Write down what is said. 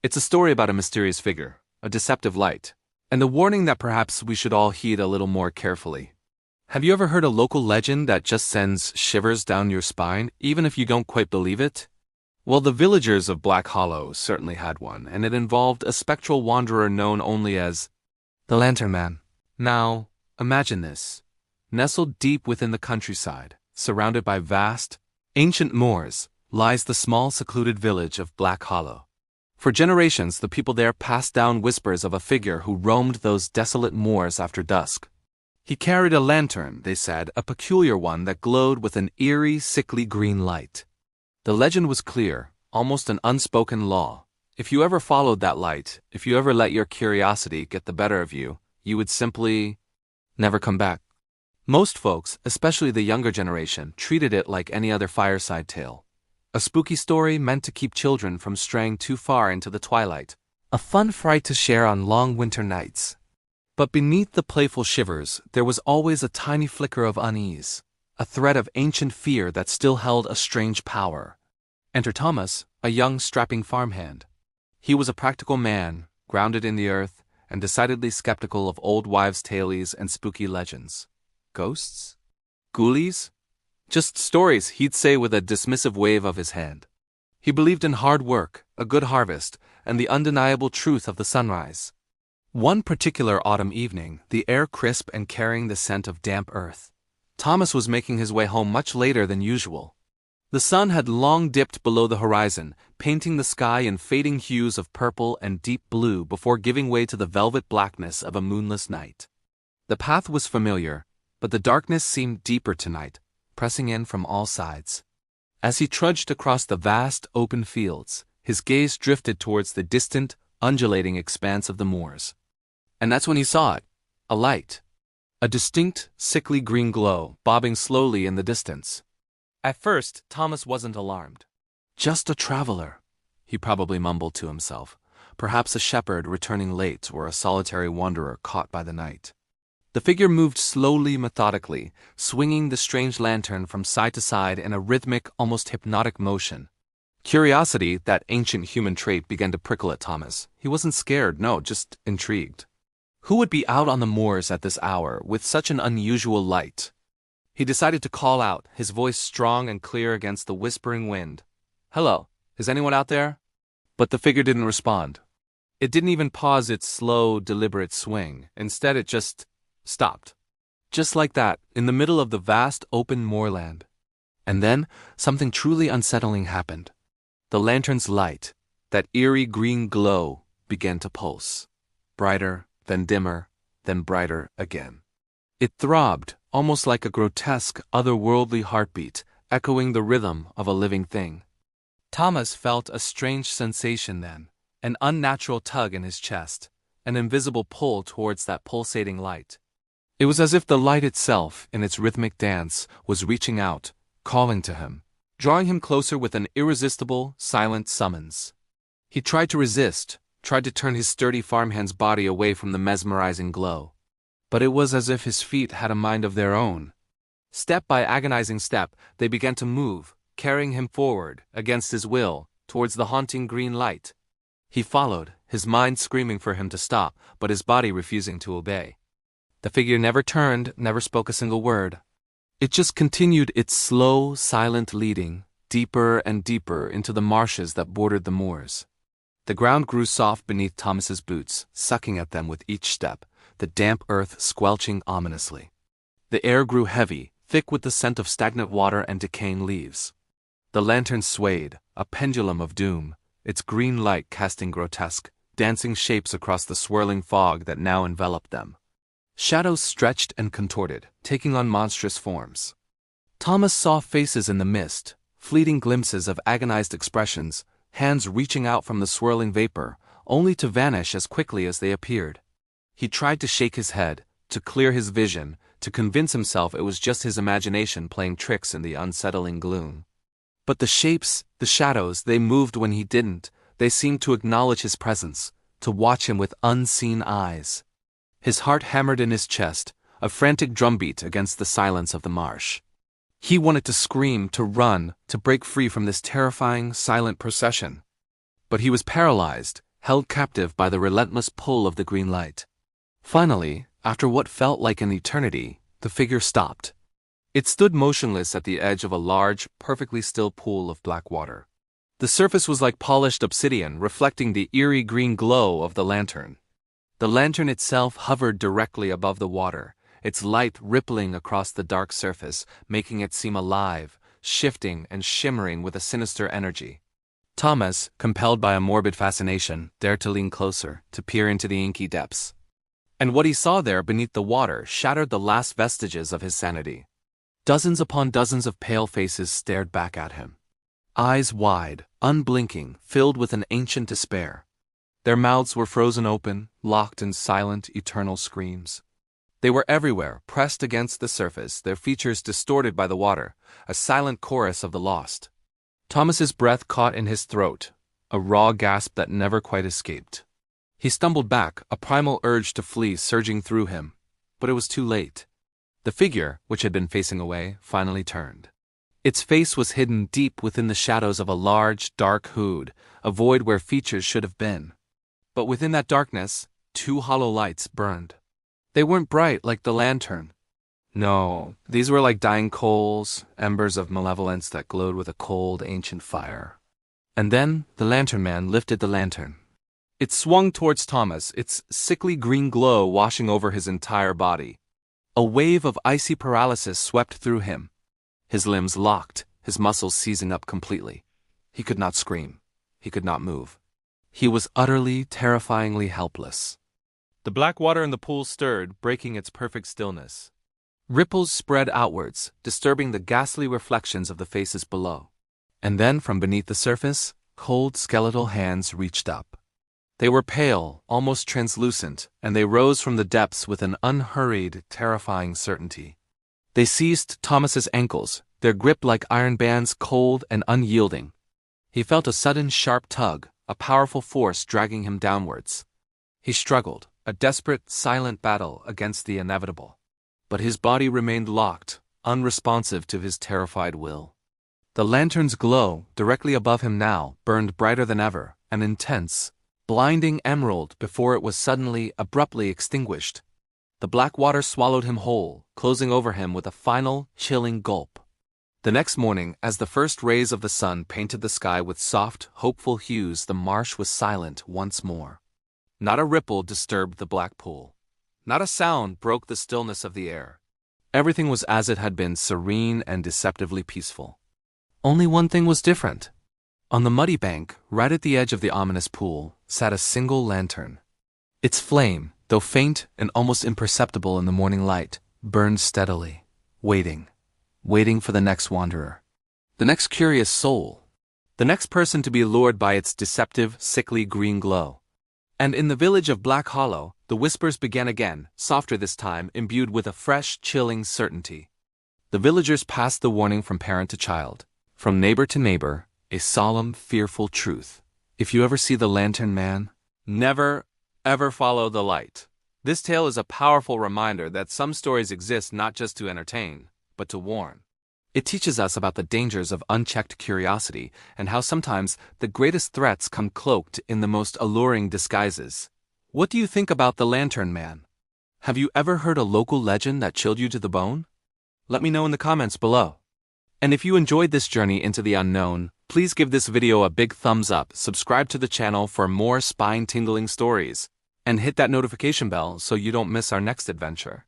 It's a story about a mysterious figure, a deceptive light, and a warning that perhaps we should all heed a little more carefully. Have you ever heard a local legend that just sends shivers down your spine, even if you don't quite believe it? Well, the villagers of Black Hollow certainly had one, and it involved a spectral wanderer known only as the Lantern Man. Now, imagine this. Nestled deep within the countryside, surrounded by vast, ancient moors, lies the small secluded village of Black Hollow. For generations, the people there passed down whispers of a figure who roamed those desolate moors after dusk. He carried a lantern, they said, a peculiar one that glowed with an eerie, sickly green light. The legend was clear, almost an unspoken law. If you ever followed that light, if you ever let your curiosity get the better of you, you would simply never come back. Most folks, especially the younger generation, treated it like any other fireside tale. A spooky story meant to keep children from straying too far into the twilight. A fun fright to share on long winter nights. But beneath the playful shivers, there was always a tiny flicker of unease, a thread of ancient fear that still held a strange power. Enter Thomas, a young, strapping farmhand. He was a practical man, grounded in the earth, and decidedly skeptical of old wives' tales and spooky legends. Ghosts? Ghoulies? Just stories, he'd say with a dismissive wave of his hand. He believed in hard work, a good harvest, and the undeniable truth of the sunrise. One particular autumn evening, the air crisp and carrying the scent of damp earth, Thomas was making his way home much later than usual. The sun had long dipped below the horizon, painting the sky in fading hues of purple and deep blue before giving way to the velvet blackness of a moonless night. The path was familiar, but the darkness seemed deeper tonight, pressing in from all sides. As he trudged across the vast, open fields, his gaze drifted towards the distant, undulating expanse of the moors. And that's when he saw it, a light. A distinct, sickly green glow, bobbing slowly in the distance. At first, Thomas wasn't alarmed. Just a traveler, he probably mumbled to himself. Perhaps a shepherd returning late or a solitary wanderer caught by the night. The figure moved slowly, methodically, swinging the strange lantern from side to side in a rhythmic, almost hypnotic motion. Curiosity, that ancient human trait, began to prickle at Thomas. He wasn't scared, no, just intrigued. Who would be out on the moors at this hour with such an unusual light? He decided to call out, his voice strong and clear against the whispering wind. "Hello, is anyone out there?" But the figure didn't respond. It didn't even pause its slow, deliberate swing. Instead, it just stopped. Just like that, in the middle of the vast open moorland. And then, something truly unsettling happened. The lantern's light, that eerie green glow, began to pulse. Brighter, then dimmer, then brighter again. It throbbed, almost like a grotesque, otherworldly heartbeat, echoing the rhythm of a living thing. Thomas felt a strange sensation then, an unnatural tug in his chest, an invisible pull towards that pulsating light. It was as if the light itself, in its rhythmic dance, was reaching out, calling to him, drawing him closer with an irresistible, silent summons. He tried to resist, tried to turn his sturdy farmhand's body away from the mesmerizing glow. But it was as if his feet had a mind of their own. Step by agonizing step, they began to move, carrying him forward, against his will, towards the haunting green light. He followed, his mind screaming for him to stop, but his body refusing to obey. The figure never turned, never spoke a single word. It just continued its slow, silent leading, deeper and deeper into the marshes that bordered the moors. The ground grew soft beneath Thomas's boots, sucking at them with each step, the damp earth squelching ominously. The air grew heavy, thick with the scent of stagnant water and decaying leaves. The lantern swayed, a pendulum of doom, its green light casting grotesque, dancing shapes across the swirling fog that now enveloped them. Shadows stretched and contorted, taking on monstrous forms. Thomas saw faces in the mist, fleeting glimpses of agonized expressions, hands reaching out from the swirling vapor, only to vanish as quickly as they appeared. He tried to shake his head, to clear his vision, to convince himself it was just his imagination playing tricks in the unsettling gloom. But the shapes, the shadows, they moved when he didn't. They seemed to acknowledge his presence, to watch him with unseen eyes. His heart hammered in his chest, a frantic drumbeat against the silence of the marsh. He wanted to scream, to run, to break free from this terrifying, silent procession. But he was paralyzed, held captive by the relentless pull of the green light. Finally, after what felt like an eternity, the figure stopped. It stood motionless at the edge of a large, perfectly still pool of black water. The surface was like polished obsidian, reflecting the eerie green glow of the lantern. The lantern itself hovered directly above the water, its light rippling across the dark surface, making it seem alive, shifting and shimmering with a sinister energy. Thomas, compelled by a morbid fascination, dared to lean closer, to peer into the inky depths. And what he saw there beneath the water shattered the last vestiges of his sanity. Dozens upon dozens of pale faces stared back at him. Eyes wide, unblinking, filled with an ancient despair. Their mouths were frozen open, locked in silent, eternal screams. They were everywhere, pressed against the surface, their features distorted by the water, a silent chorus of the lost. Thomas's breath caught in his throat, a raw gasp that never quite escaped. He stumbled back, a primal urge to flee surging through him, but it was too late. The figure, which had been facing away, finally turned. Its face was hidden deep within the shadows of a large, dark hood, a void where features should have been. But within that darkness, two hollow lights burned. They weren't bright like the lantern. No, these were like dying coals, embers of malevolence that glowed with a cold, ancient fire. And then the lantern man lifted the lantern. It swung towards Thomas, its sickly green glow washing over his entire body. A wave of icy paralysis swept through him. His limbs locked, his muscles seizing up completely. He could not scream. He could not move. He was utterly, terrifyingly helpless. The black water in the pool stirred, breaking its perfect stillness. Ripples spread outwards, disturbing the ghastly reflections of the faces below. And then, from beneath the surface, cold skeletal hands reached up. They were pale, almost translucent, and they rose from the depths with an unhurried, terrifying certainty. They seized Thomas's ankles, their grip like iron bands, cold and unyielding. He felt a sudden sharp tug, a powerful force dragging him downwards. He struggled, a desperate, silent battle against the inevitable. But his body remained locked, unresponsive to his terrified will. The lantern's glow, directly above him now, burned brighter than ever, an intense, blinding emerald before it was suddenly, abruptly extinguished. The black water swallowed him whole, closing over him with a final, chilling gulp. The next morning, as the first rays of the sun painted the sky with soft, hopeful hues, the marsh was silent once more. Not a ripple disturbed the black pool. Not a sound broke the stillness of the air. Everything was as it had been, serene and deceptively peaceful. Only one thing was different. On the muddy bank, right at the edge of the ominous pool, sat a single lantern. Its flame, though faint and almost imperceptible in the morning light, burned steadily, waiting for the next wanderer, the next curious soul, the next person to be lured by its deceptive, sickly green glow. And in the village of Black Hollow, the whispers began again, softer this time, imbued with a fresh, chilling certainty. The villagers passed the warning from parent to child, from neighbor to neighbor, a solemn, fearful truth. If you ever see the lantern man, never, ever follow the light. This tale is a powerful reminder that some stories exist not just to entertain, but to warn. It teaches us about the dangers of unchecked curiosity and how sometimes the greatest threats come cloaked in the most alluring disguises. What do you think about the lantern man? Have you ever heard a local legend that chilled you to the bone? Let me know in the comments below. And if you enjoyed this journey into the unknown, please give this video a big thumbs up, subscribe to the channel for more spine-tingling stories, and hit that notification bell so you don't miss our next adventure.